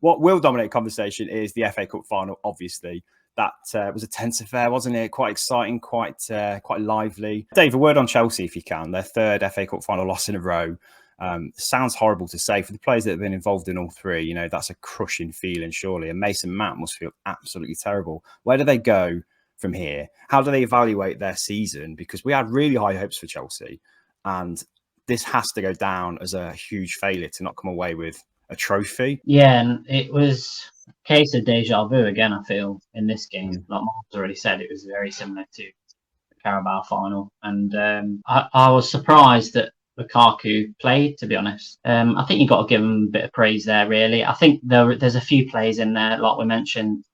What will dominate conversation is the FA Cup final, obviously. That was a tense affair, wasn't it? Quite exciting, quite lively. Dave, a word on Chelsea, if you can. Their third FA Cup final loss in a row. Sounds horrible to say for the players that have been involved in all three. You know, that's a crushing feeling, surely. And Mason Mount must feel absolutely terrible. Where do they go from here? How do they evaluate their season? Because we had really high hopes for Chelsea, and this has to go down as a huge failure to not come away with a trophy. Yeah, and it was a case of deja vu again, I feel, in this game. Like Mark's already said, it was very similar to the Carabao final. And I was surprised that Lukaku played, to be honest. I think you've got to give him a bit of praise there, really. I think there's a few players in there, like we mentioned,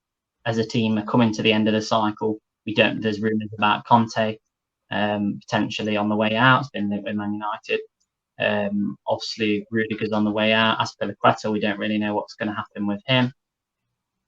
as a team are coming to the end of the cycle. There's rumours about Conte potentially on the way out. It's been linked with Man United. Obviously, Rudiger's on the way out. Azpilicueta, we don't really know what's going to happen with him.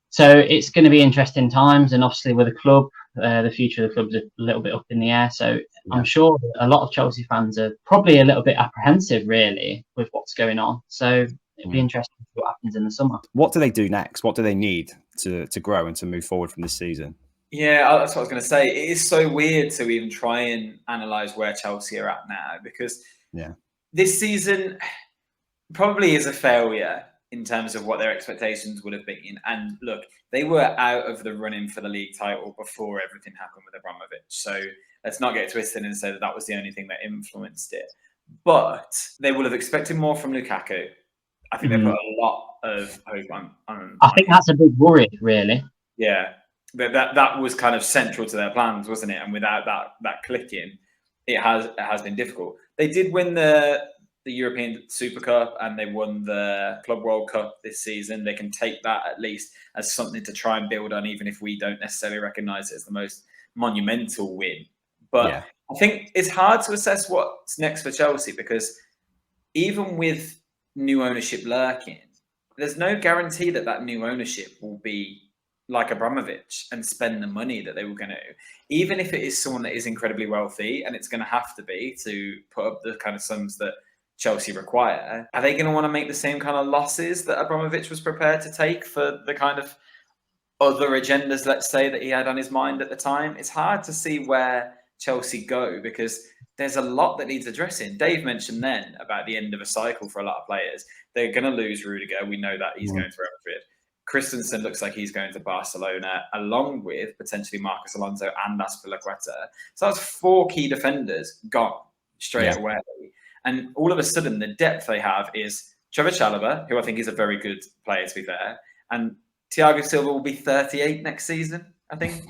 So it's going to be interesting times, and obviously with the club, the future of the club's a little bit up in the air. So I'm sure that a lot of Chelsea fans are probably a little bit apprehensive, really, with what's going on. So it'll be interesting to see what happens in the summer. What do they do next? What do they need to grow and to move forward from this season? Yeah, that's what I was going to say. It is so weird to even try and analyse where Chelsea are at now, because this season probably is a failure in terms of what their expectations would have been. And look, they were out of the running for the league title before everything happened with Abramovich. So let's not get twisted and say that was the only thing that influenced it. But they will have expected more from Lukaku. I think they put a lot of hope on I think that's a big worry, really. Yeah. That was kind of central to their plans, wasn't it? And without that clicking, it has been difficult. They did win the European Super Cup and they won the Club World Cup this season. They can take that at least as something to try and build on, even if we don't necessarily recognise it as the most monumental win. But I think it's hard to assess what's next for Chelsea, because even with new ownership lurking, there's no guarantee that new ownership will be like Abramovich and spend the money that they were going to, even if it is someone that is incredibly wealthy, and it's going to have to be to put up the kind of sums that Chelsea require. Are they going to want to make the same kind of losses that Abramovich was prepared to take for the kind of other agendas, let's say, that he had on his mind at the time? It's hard to see where Chelsea go, because there's a lot that needs addressing. Dave mentioned then about the end of a cycle for a lot of players. They're going to lose Rudiger. We know that he's going to Real Madrid. Christensen looks like he's going to Barcelona, along with potentially Marcos Alonso and Azpilicueta. So that's 4 key defenders gone straight away. And all of a sudden, the depth they have is Trevor Chalobah, who I think is a very good player, to be fair. And Thiago Silva will be 38 next season, I think.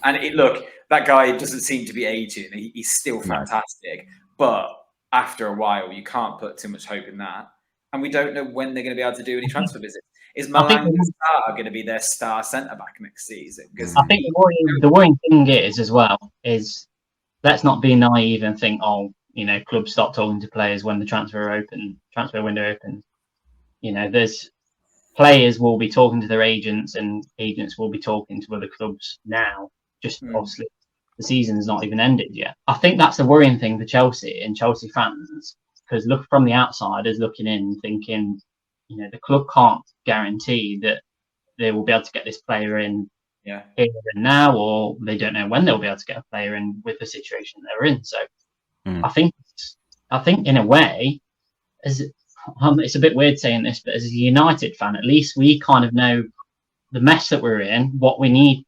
And look, that guy doesn't seem to be aging. He's still fantastic. But after a while, you can't put too much hope in that. And we don't know when they're going to be able to do any transfer visits. Is Malanga Sarr going to be their star centre-back next season? Because I think the worrying thing is, as well, is let's not be naive and think, clubs stop talking to players when the transfer window opens. There's players will be talking to their agents, and agents will be talking to other clubs now. Just obviously, the season's not even ended yet. I think that's the worrying thing for Chelsea and Chelsea fans, because look from the outsiders looking in, thinking, the club can't guarantee that they will be able to get this player in here and now, or they don't know when they'll be able to get a player in with the situation they're in. So I think in a way, it's a bit weird saying this, but as a United fan, at least we kind of know the mess that we're in, what we need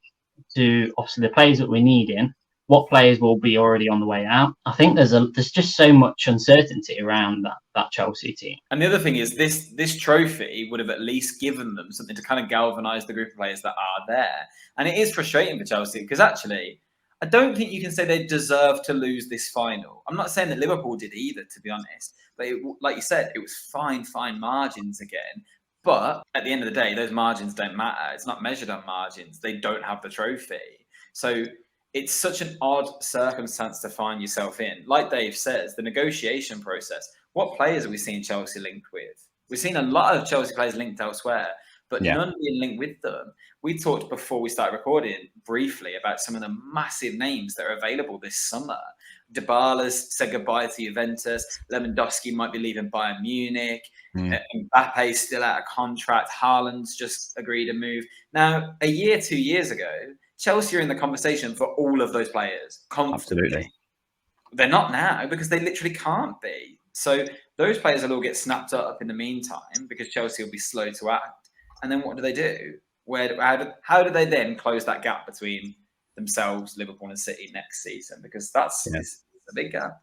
to, obviously the players that we need in, what players will be already on the way out. I think there's just so much uncertainty around that Chelsea team. And the other thing is this trophy would have at least given them something to kind of galvanise the group of players that are there. And it is frustrating for Chelsea, because actually, I don't think you can say they deserve to lose this final. I'm not saying that Liverpool did either, to be honest. But like you said, it was fine margins again. But at the end of the day, those margins don't matter. It's not measured on margins. They don't have the trophy. So it's such an odd circumstance to find yourself in. Like Dave says, the negotiation process. What players are we seeing Chelsea linked with? We've seen a lot of Chelsea players linked elsewhere, but none being linked with them. We talked before we started recording briefly about some of the massive names that are available this summer. Dybala's said goodbye to Juventus. Lewandowski might be leaving Bayern Munich. Mbappe's still out of contract. Haaland's just agreed to move. Now, a year, 2 years ago, Chelsea are in the conversation for all of those players. Absolutely. They're not now because they literally can't be. So those players will all get snapped up in the meantime because Chelsea will be slow to act. And then what do? How do they then close that gap between themselves, Liverpool and City next season? Because it's a big gap.